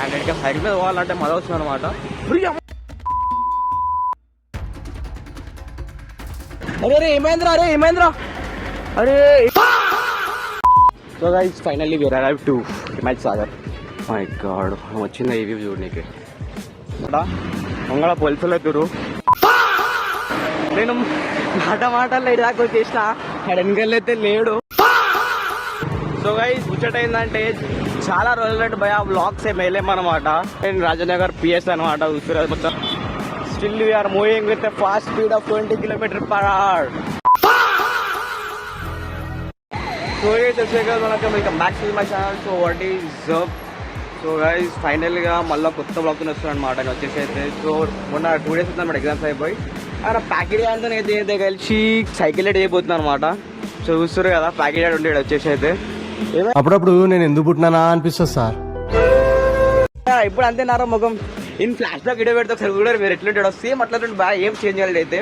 And ఇక్కడ cycle మీద పోవాలంటే మజా వస్తుంది అనమాట. అరే ఏమైందిరా, అరే ఏమైందిరా, అరే. So guys finally we arrive to Himayat Sagar. My god వచ్చింది ఈ వ్యూ చూడనీకి. మంగళ పోలీసులు అవుతారు. నేను మాటల్లో ఇదాకా వచ్చేసిన వెనకలైతే లేడు. సో గైస్ ముచ్చట ఏంటంటే చాలా రోజులంటే భయ బ్లాగ్స్ ఏం వేయలేమన్నమాట. నేను రాజనగర్ పిఎస్ అనమాట చూస్తున్నారు మొత్తం. Still we are moving with fast speed of 20 km/h. So తెలిసే కదా మనకు welcome back to my channel. So what is up? So guys ఫైనల్గా మళ్ళీ కొత్త బ్లాగ్ వస్తున్నాను అనమాట. నేను వచ్చేసి అయితే సో మొన్న 2 days అవుతుంది ఎగ్జామ్స్ అయిపోయి ఆయన ప్యాకెట్ అంతా అయితే కలిసి సైకిల్ రైడ్ అయిపోతున్నాను అనమాట. సో చూస్తారు కదా ప్యాకెట్ రైడ్ ఉండేది వచ్చేసి అయితే. అప్పుడప్పుడు నేను ఎందుకు పుట్టినానా అనిపిస్తుంది సార్. ఇప్పుడు అంతే నారా ముఖం ఇన్ ఫ్లాష్ బ్యాక్ వీడియో పెడితే ఒకసారి కూడా మీరు ఎట్లుంటాడో సేమ్ అట్లా బాగా ఏం చేంజ్ చేయాలి అయితే.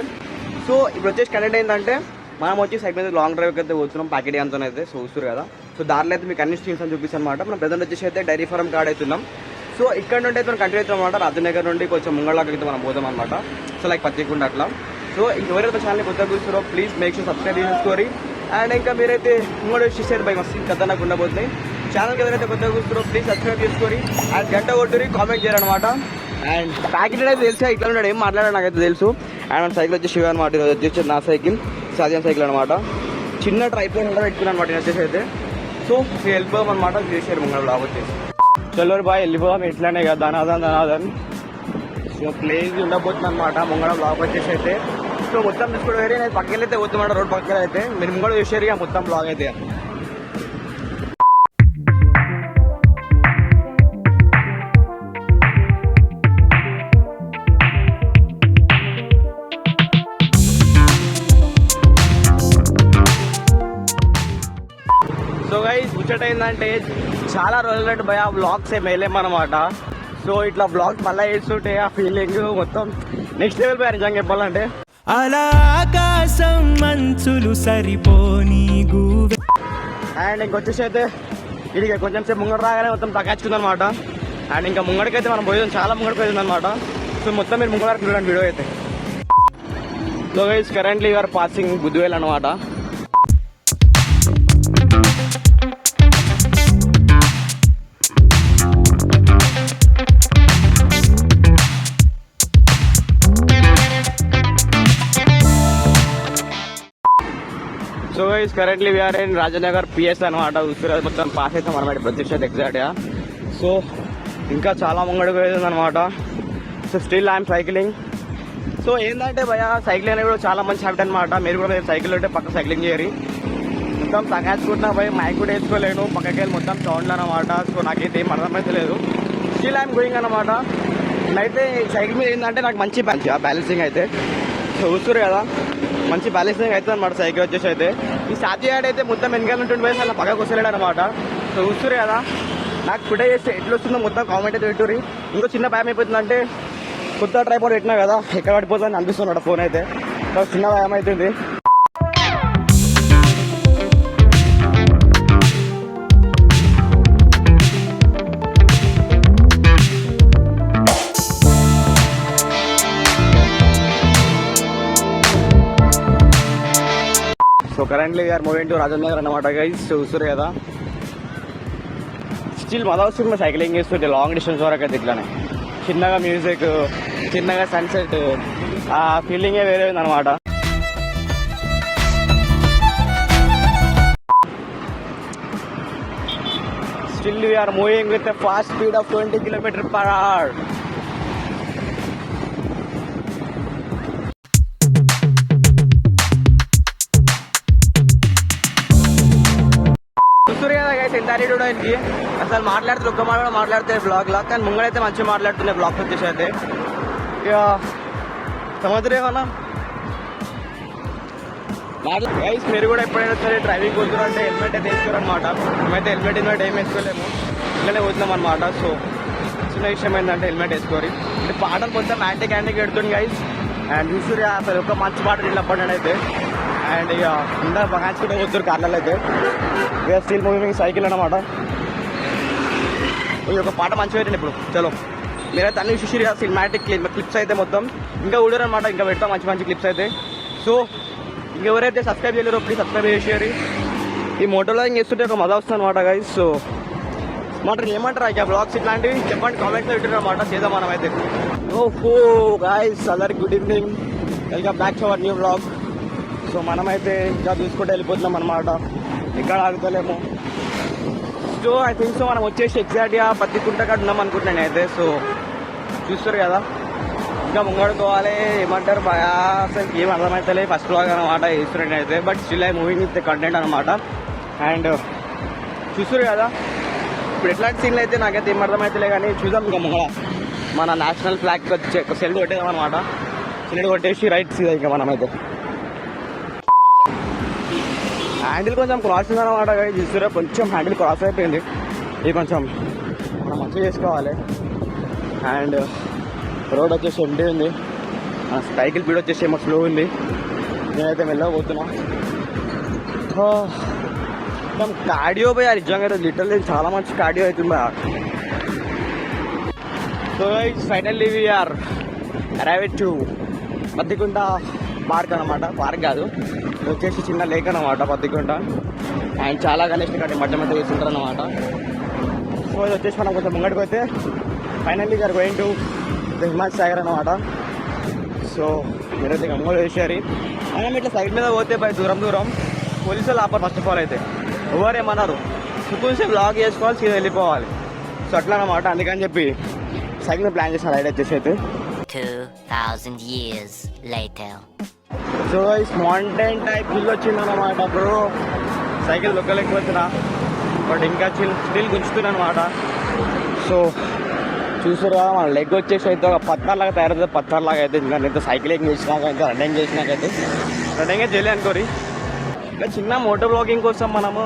సో ఇప్పుడు వచ్చేసి కనెక్ట్ ఏంటంటే మనం వచ్చి సైకిల్ మీద లాంగ్ డ్రైవ్కి అయితే పోతున్నాం ప్యాకెట్ అంతా అయితే. సో చూస్తారు కదా. సో దారిలో అయితే మీకు అన్ని స్ట్రీమ్స్ అని చూపిస్తాను అనమాట. మనం ప్రజెంట్ వచ్చేసి అయితే డైరీ ఫార్మ్ కాడ అవుతున్నాం. సో ఇక్కడ నుండి అయితే మనం కంటిన్యూ అవుతాం అనమాట. రాజనగర్ నుండి కొంచెం ముంగళకి అయితే మనం పోదాం అనమాట. సో లైక్ పచ్చికుండా అట్లా. సో ఇంకెవరైతే ఛానల్ని కొత్తగా చూస్తారో ప్లీజ్ మేక్ షూర్ సబ్స్క్రైబ్ చేసుకోరి. అండ్ ఇంకా మీరైతే ఇంకోటి చూసేది బై మస్తు కథ నాకు ఉండబోతున్నాయి. ఛానల్కి ఎవరైతే కొత్తగా చూస్తారో ప్లీజ్ సబ్స్క్రైబ్ చేసుకోరి అండ్ గంట కొట్టుని కామెంట్ చేయాలన్నమాట. అండ్ ప్యాకెట్ అయితే తెలుసు ఇట్లా ఉన్నాడు ఏం మాట్లాడాడు నాకైతే తెలుసు. అండ్ మన సైకిల్ వచ్చి శివ అనమాట. ఈరోజు వచ్చేసి నా సైకిల్ సాధ్యం సైకిల్ అనమాట. చిన్న ట్రైప్లో కూడా పెట్టుకున్నాను అనమాట నేను వచ్చేసి అయితే. సో వెళ్ళిపోదాం అనమాట. చేశారు ముంగళ బ్లాగ్ వచ్చేసి. చల్లూరు బాయ్ వెళ్ళిపోదాం ఎట్లానే కదా ధనాదన్. సో ప్లేస్ ఉండబోతుంది అనమాట ముంగళ బ్లాగ్ వచ్చేసి అయితే. సో మొత్తం తీసుకుంటే వేరే నేను పక్కన అయితే పోతున్నమాట రోడ్ పక్కన అయితే మీరు ముంగళ చూసారు ఇక మొత్తం బ్లాగ్ అయితే. సో గైస్ ముచ్చట ఏంటంటే చాలా రోజులంటే భయ బ్లాగ్స్ ఏం వేయలేమన్నమాట. సో ఇట్లా బ్లాగ్స్ మళ్ళీ వేస్తుంటే ఆ ఫీలింగ్ మొత్తం నెక్స్ట్ లెవెల్ పోయారు నిజంగా చెప్పాలంటే. అలా ఆకాశం మంచులు సరిపోని అండ్ ఇంకొచ్చేసి అయితే ఇది కొంచెం సేపు ముంగడ రాగానే మొత్తం తగ్గించుకుంది అనమాట. అండ్ ఇంకా ముంగడికైతే మనం పోయాం చాలా ముంగడికి పోయింది అనమాట. సో మొత్తం మీరు ముంగడ చూడండి వీడియో అయితే. So guys currently you are passing Budhvel అనమాట. So guys currently we are in Rajnagar PS అనమాట. చూస్తున్నారు మొత్తం పాస్ అవుతాం అనమాట ప్రత్యక్ష ఎగ్జాక్ట్గా. సో ఇంకా చాలా ముంగడికి పోయింది అనమాట. So still I'm cycling. So ఏంటంటే భయ సైక్లింగ్ అనేది కూడా చాలా మంచి హ్యాబిట్ అనమాట. మీరు కూడా సైకిల్ ఉంటే పక్క సైక్లింగ్ చేయరు. మొత్తం తగ్గించుకుంటున్నా పోయి మైక్ కూడా వేసుకోలేను పక్కకి వెళ్ళి మొత్తం సౌండ్లు అనమాట. సో నాకైతే ఏం అర్థమైతే లేదు. స్టిల్ ఐఎమ్ గోయింగ్ అనమాట. అయితే సైకిల్ మీద ఏంటంటే నాకు మంచి బ్యాలెన్సింగ్ అయితే. సో చూస్తారు కదా మంచి బ్యాలెన్సింగ్ అవుతుంది అనమాట సైకిల్ వచ్చేసి అయితే. ఈ సాధ్యాడ్ అయితే మొత్తం వెనకాల ఉంటుంది పోయి అలా పక్కకు వస్తలేడు అనమాట. సో చూస్తారు కదా నాకు ఫుడ్ చేస్తే ఎట్లా వస్తుందో మొత్తం కామెంట్ అయితే పెట్టుర్రి. ఇంకో చిన్న భయం అయిపోతుందంటే కొత్త ట్రైపాడ్ పెట్టినా కదా ఎక్కడ పడిపోతుందని అనిపిస్తున్నాడు ఫోన్ అయితే. సో చిన్న భయం అవుతుంది. So currently we are moving to Rajanagar అనమాట గైస్. చూస్తారు కదా స్టిల్ మళ్ళీ వస్తుంది సైక్లింగ్ చేస్తుంటే లాంగ్ డిస్టెన్స్ వరకు అయితే ఇట్లానే చిన్నగా మ్యూజిక్ చిన్నగా సన్సెట్ ఆ ఫీలింగే వేరే ఉందన్నమాట. Still we are moving with fast speed of 20 km/h. ఇంటారీకి అసలు మాట్లాడితే ఒక్క మాట కూడా మాట్లాడితే బ్లాగ్ లా కానీ ముంగడైతే మంచిగా మాట్లాడుతున్నాయి బ్లాగ్ వచ్చేసి అయితే. ఇక సముద్రం ఏమన్నా గైస్ మీరు కూడా ఎప్పుడైనా సరే డ్రైవింగ్ కూర్చున్నారంటే హెల్మెట్ అయితే వేసుకోరనమాట. మేమైతే హెల్మెట్ ఏం వేసుకోలేము ఇట్లానే పోతున్నాం అనమాట. సో చిన్న విషయం ఏంటంటే హెల్మెట్ వేసుకోరి. అంటే పాటలు మొత్తం యాంటీకి పెడుతుంది గైస్. అండ్ చూసి అసలు ఒక మంచి పాట ఇట్లా పడ్డాడు అయితే. అండ్ ఇక అందరూ బాగా పోతున్నారు కార్లలో అయితే. ఇక స్టిల్ మూవింగ్ సైకిల్ అనమాట. ఈ ఒక పాట మంచిగా పెట్టండి ఇప్పుడు చలో. మీరైతే అన్ని చూసిరు కదా సినిమాటిక్ క్లిప్స్ అయితే మొత్తం ఇంకా ఊడరు అనమాట. ఇంకా పెడతాం మంచి మంచి క్లిప్స్ అయితే. సో ఇంకెవరైతే సబ్స్క్రైబ్ చేయలేరో ప్లీజ్ సబ్స్క్రైబ్ చేసేయాలి. ఈ మోటోలో చేస్తుంటే ఒక మజా వస్తుంది అనమాట గైస్. సో మాట ఏమంటారా ఇక బ్లాగ్స్ ఇట్లాంటివి చెప్పండి కామెంట్స్లో పెట్టారు అనమాట, చేద్దాం మనం అయితే. ఓహో గైస్ అందరికి good evening, welcome back to our new blog. So మనమైతే ఇంకా చూసుకుంటూ వెళ్ళిపోతున్నాం అనమాట, ఎక్కడ ఆగుతలేము. సో ఐ థింక్ సో మనం వచ్చేసి ఎగ్జాక్ట్గా పత్తికుంట కాడ ఉన్నాం అనుకుంటున్నాను అయితే. సో చూస్తారు కదా ఇంకా ముంగడుకోవాలి ఏమంటారు బాగా అసలు ఏం అర్థమవుతలే ఫస్ట్ బ్లాగ్ అనమాట వేస్తున్నాను అయితే. But still I moving with content అనమాట. అండ్ చూస్తారు కదా ఇప్పుడు ఎట్లాంటి సీన్లు అయితే నాకైతే ఏం అర్థమవుతలే కానీ చూద్దాం. ఇంకా ముంగడ మన నేషనల్ ఫ్లాగ్ వచ్చే సెల్ కొట్టేదాం అనమాట. సెల్ కొట్టేసి రైట్ సీదా ఇంకా మనమైతే హ్యాండిల్ కొంచెం క్రాస్ ఉందన్నమాట. చూసారా కొంచెం హ్యాండిల్ క్రాస్ అయిపోయింది. ఇది కొంచెం మనం మంచిగా చేసుకోవాలి. అండ్ రోడ్ వచ్చేసి ఎంటీ ఉంది, సైకిల్ స్పీడ్ వచ్చేసి ఏమో స్లో ఉంది. నేనైతే మెల్లగా పోతున్నా. మొత్తం కార్డియో పోయా నిజంగా లిటరల్లీ చాలా మంచి కార్డియో అవుతుంది బా. So finally we are arrived to Pattikunta park అనమాట. పార్క్ కాదు వచ్చేసి చిన్న లేక్ అనమాట పత్తికుంట. అండ్ చాలా గణేష్ ఇక్కడ మధ్య మధ్య వేస్తుంటారు అనమాట. సో ఇది వచ్చేసి మనం కొంచెం ముంగడికి పోతే ఫైనల్లీ గారు గోయింగ్ టు హిమాచల్ సాగర్ అనమాట. సో మీరైతే గమ్మలు వేసారు. మనం ఇట్లా సైడ్ మీద పోతే బై దూరం దూరం పోలీసులు ఆపరు ఫస్ట్ ఆఫ్ ఆల్ అయితే. ఎవరేమన్నారు సుకూన్సే బ్లాగ్ చేసుకోవాలి సీదా వెళ్ళిపోవాలి. సో అట్లా అనమాట. అందుకని చెప్పి సైకిల్ ప్లాన్ చేసిన రైడ్ వచ్చేసి అయితే 2000 years later. సో ఈ మౌంటైన్ టైప్ ఫుల్ వచ్చిందన్నమాట. బ్రో సైకిల్ దొక్కలేకపోతున్నా బట్ ఇంకా స్టిల్ గుంచుతున్నా అనమాట. సో చూసారా మన లెగ్ వచ్చేసి అయితే ఒక పత్తార్లాగా తయారవుతుంది. పత్తార్లాగా అయితే ఇంకా నేను సైక్లింగ్ చేసినాక ఇంకా రన్నింగ్ చేసినాకైతే రన్నింగే చేయలే అనుకోరి. ఇంకా చిన్న మోటో బ్లాగింగ్ కోసం మనము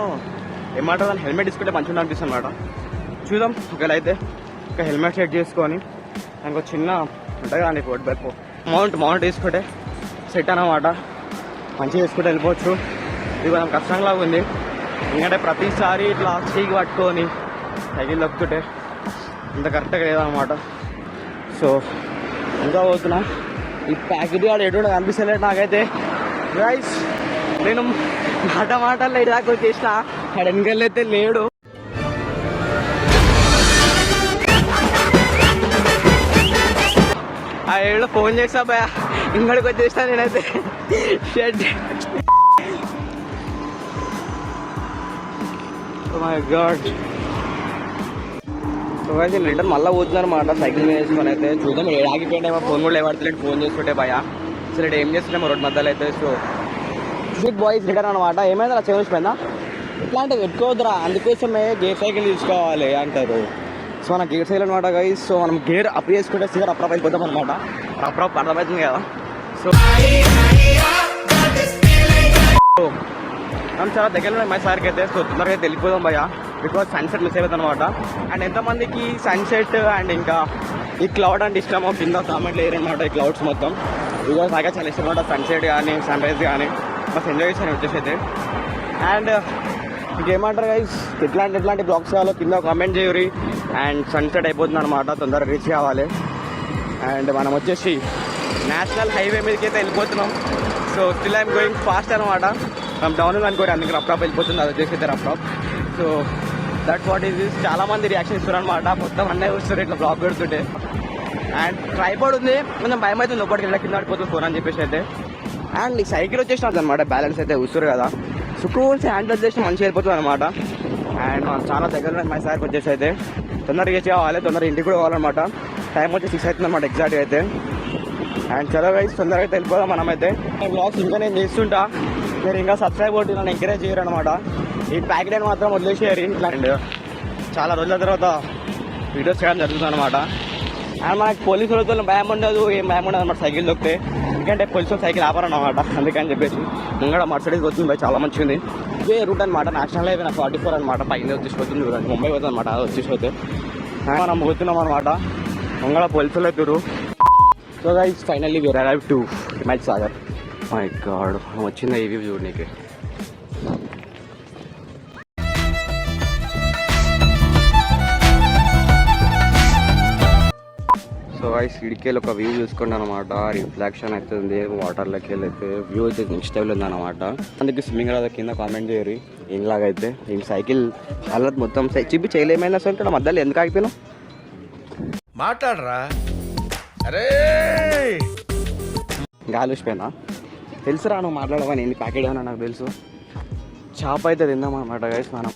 ఏమంటారు దాన్ని హెల్మెట్ తీసుకుంటే మంచిగా అనిపిస్తుంది అనమాట. చూద్దాం ఒకవేళ అయితే ఇంకా హెల్మెట్ సెట్ చేసుకొని ఇంకో చిన్న ఉంటుంది కానీ మౌంట్ తీసుకుంటే సెట్ అన్నమాట. మంచిగా వేసుకుంటే వెళ్ళిపోవచ్చు. ఇది కొంచెం కష్టంగా ఉంది ఎందుకంటే ప్రతిసారి ఇట్లా చీకి పట్టుకొని సైకిల్ తప్పుతుంటే ఇంత కరెక్ట్గా లేదన్నమాట. సో ఇంకా పోతున్నా. ఈ ప్యాకెట్ వాడు ఎటువంటి కనిపిస్తలేదు నాకైతే గైస్. నేను మాటల్లో ఇటు దాకా వచ్చేసిన అక్కడ వెనకాలైతే లేడు. ఆ ఏడో ఫోన్ చేసా భయ ఇంకడికి వచ్చేసిన నేనైతే షెడ్. My God. సో అయితే రిటర్న్ మళ్ళీ పోతున్నారు అన్నమాట సైకిల్ మీద వేసుకొని అయితే. చూద్దాం ఆగిపోయిండేమో ఫోన్ కూడా లేవడతలేదు. ఫోన్ చేసుకుంటే భయ సో రేటు ఏం చేస్తున్నామో రోడ్ మధ్యలో అయితే. సో స్వీట్ బాయ్స్ రిటర్న్ అనమాట. ఏమైంది అలా చేసిపోయిందా ఇట్లాంటివి పెట్టుకోవద్దురా, అందుకోసమే గేర్ సైకిల్ తీసుకోవాలి అంటారు. సో మన గేర్ సైకిల్ అనమాట గైస్. సో మనం గేర్ అప్ చేసుకుంటే సిగర్ అప్రప్ అయిపోతాం అనమాట. అప్రప్ అర్థమవుతుంది కదా. సో మనం చాలా దగ్గరలో మై సార్కి అయితే. సో తొందరగా అయితే వెళ్ళిపోదాం భయ బికాజ్ సన్సెట్ మిస్ అయిపోతుంది అనమాట. అండ్ ఎంతమందికి సన్సెట్ అండ్ ఇంకా ఈ క్లౌడ్ అంటే ఇష్టమో కింద కామెంట్లు వేయరు అనమాట. ఈ క్లౌడ్స్ మొత్తం బికాజ్ నాకే చాలా ఇష్టం అనమాట. సన్సెట్ కానీ సన్ రైజ్ కానీ మస్తు ఎంజాయ్ చేశాను వచ్చేసి అయితే. అండ్ ఇంకేమంటారు గైస్ ఎట్లాంటి బ్లాగ్స్ కావాలో కింద కామెంట్ చేయరు. అండ్ సన్సెట్ అయిపోతుంది అనమాట, తొందరగా రీచ్ కావాలి. అండ్ మనం వచ్చేసి నేషనల్ హైవే మీదకి అయితే వెళ్ళిపోతున్నాం. So still I'm going fast అనమాట. మనం డౌన్ ఉంది అనుకోండి అందుకే రఫ్రాప్ వెళ్ళిపోతుంది. అది వచ్చేసి అయితే రఫ్రాప్. So that's what is this. చాలా మంది రియాక్షన్ ఇస్తారు అనమాట. మొత్తం అన్నీ వస్తారు ఇట్లా బ్లాగ్ పెడుతుంటే. అండ్ ట్రైపాడ్ ఉంది, కొంచెం భయం అయితే లోపలికి వెళ్ళి కింద పడిపోతుంది ఫోన్ అని చెప్పేసి అయితే. అండ్ ఈ సైకిల్ వచ్చేసినది అనమాట, బ్యాలెన్స్ అయితే వస్తారు కదా. సుకూన్స్ హ్యాండిల్ చేసి మంచిగా వెళ్ళిపోతుంది అనమాట. అండ్ మనం చాలా దగ్గరలో మై సార్కి వచ్చేసి అయితే తొందరగా కావాలి, తొందరగా ఇంటికి కూడా కావాలన్నమాట. టైం వచ్చి 6 అవుతుంది అనమాట ఎగ్జాక్ట్గా అయితే. అండ్ చలో గైస్ తొందరగా అయితే వెళ్ళిపోదాం మనమైతే. బ్లాగ్స్ ఇంకా నేను చేస్తుంటా, మీరు ఇంకా సబ్స్క్రైబ్ కొట్టి నన్ను ఎంకరేజ్ చేయరు అనమాట. ఈ ప్యాకెట్ మాత్రం వదిలేసేయారు ఇట్లా. అండ్ చాలా రోజుల తర్వాత వీడియోస్ చేయడం జరుగుతుంది అనమాట. అండ్ మనకి పోలీసు వాళ్ళతో భయం ఉండదు, ఏం భయం ఉండదు అనమాట సైకిల్ దొక్కితే. ఎందుకంటే పోలీసు సైకిల్ ఆపరన్నమాట. అందుకని చెప్పేసి ముంగడ మర్సిడీస్ వచ్చింది బాయ్, చాలా మంచిగా ఉంది. ఇదే రూట్ అనమాట, నేషనల్ హైవే 44 అనమాట. పైన వచ్చేసిపోతుంది చూడండి, ముంబై పోతుంది అనమాట. అది వచ్చేసిపోతే మనం పోతున్నాం అనమాట. ముంగడ పోలీసులు అవుతారు. So guys finally we arrive to Himachal Sagar. My god వచ్చిందా ఈ వ్యూ చూడనీకి. సో గైస్ ఇడికెళ్ళి ఒక వ్యూ చూసుకోండి అనమాట. రిఫ్లెక్షన్ అవుతుంది వాటర్లోకి వెళ్ళి అయితే వ్యూ అయితే నెక్స్ట్ లెవెల్ ఉంది అనమాట. అందుకే స్విమ్మింగ్ రాదా కింద కామెంట్ చేయరు ఏంలాగైతే. ఈ సైకిల్ హాలత్ మొత్తం చిప్పి చేయలేమైనా అసలు ఇక్కడ మధ్యలో ఎందుకు ఆగిపోయినావు? మాట్లాడరా అరే గాలి వచ్చిపోయినా తెలుసురా నువ్వు మాట్లాడవని ఎన్ని ప్యాకెట్ ఏమన్నా నాకు తెలుసు. చేప అయితే తిందాం అనమాట గైస్ మనం.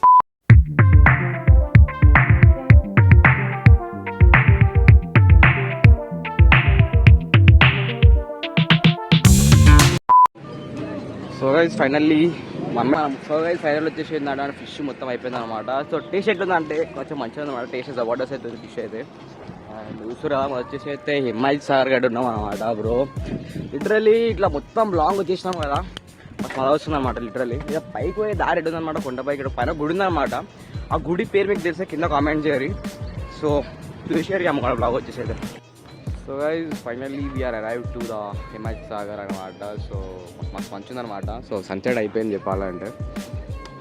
సో గైస్ ఫైనల్లీ ఫైనల్ వచ్చేసి ఏంటంటే ఫిష్ మొత్తం అయిపోయింది అనమాట. సో టేస్ట్ ఎట్లుందంటే కొంచెం మంచిగా ఉందన్నమాట. టేస్ట్ జబర్దస్త్ అవుతుంది ఫిష్ అయితే. అండ్ చూసురా వచ్చేసి అయితే హిమాయత్ సార్ గడ్డ ఉన్నాం అనమాట బ్రో. లిటరలీ ఇట్లా మొత్తం లాంగ్ వచ్చేసినాం కదా, మాకు మళ్ళీ వస్తుంది అనమాట. లిటరలీ ఇక పైకి పోయి దారి ఎట్టు ఉందన్నమాట, కొండపైకి ఇక్కడ పైన గుడి ఉందన్నమాట. ఆ గుడి పేరు మీకు తెలిసే కింద కామెంట్ చేయరు. సో చూసారు అమ్మ బ్లాగ్ వచ్చేసి అయితే. So guys finally we are arrive to the Himayat Sagar అనమాట. సో మాకు మంచి ఉందన్నమాట. సో సన్సెట్ అయిపోయింది చెప్పాలంటే.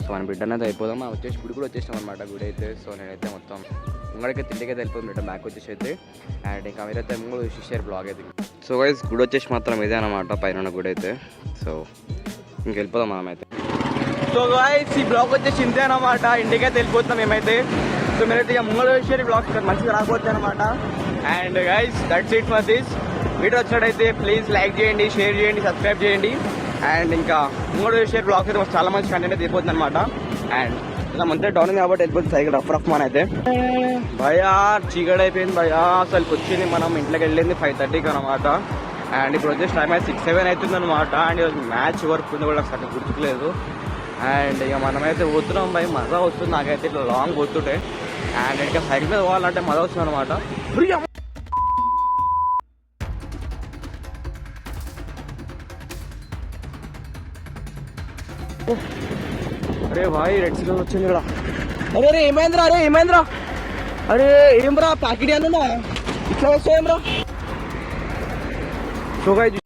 సో మన బిడ్డనైతే అయిపోదాం. మనం వచ్చేసి గుడి కూడా వచ్చేసాం అనమాట. గుడి అయితే సో నేనైతే మొత్తం ముంగడికి తిండికైతే వెళ్ళిపోయింది రిటర్న్ బ్యాక్ వచ్చేసి అయితే. అండ్ ఇంకా మీరైతే ముందు చూసారు బ్లాగ్ అయితే. సో గైస్ గుడి వచ్చేసి మాత్రం ఇదే అనమాట, పైన గుడి అయితే. సో ఇంక వెళ్ళిపోదాం మనమైతే. సో గైస్ ఈ బ్లాగ్ వచ్చేసి ఇంతే అనమాట. ఇంటికైతే వెళ్ళిపోతున్నాం మేమైతే. సో మీరైతే ఇక ముంగడు చూసారు బ్లాగ్ మంచిగా రాకపోవచ్చు అనమాట. And guys that's it for this video. వచ్చినట్టయితే ప్లీజ్ లైక్ చేయండి, షేర్ చేయండి, సబ్స్క్రైబ్ చేయండి. అండ్ ఇంకా ముంగడు షేర్ బ్లాగ్స్ అయితే చాలా మంచి కంటెంట్ అయితే వెళ్ళిపోతుంది అనమాట. అండ్ ఇలా మంతే డౌన్ ఉంది కాబట్టి వెళ్ళిపోతుంది సైకిల్ రఫ్ మన అయితే. భయా చీకటి అయిపోయింది భయా. అసలు వచ్చింది మనం ఇంట్లోకి వెళ్ళింది 5:30కి అనమాట. అండ్ ఇప్పుడు వచ్చేసి టైం అయితే 6-7 అవుతుంది అనమాట. అండ్ ఈరోజు మ్యాచ్ వరకు ఉంది కూడా అసలు గుర్తులేదు. అండ్ ఇక మనమైతే పోతున్నాం భయ, మజా వస్తుంది నాకైతే ఇట్లా లాంగ్ పోతుంటే. అండ్ ఇంకా సైకిల్ మీద పోవాలంటే మజా వస్తుంది అనమాట. అరే భాయ్ రెడ్ సిగ్నల్ వచ్చింది ఇక్కడ. అరే అరే ఏమైందిరా, అరే ఏమైందిరా, అరే ఏం రా ప్యాకెట్ ఏమన్నా ఇట్లా వస్తాయేం రా. So guys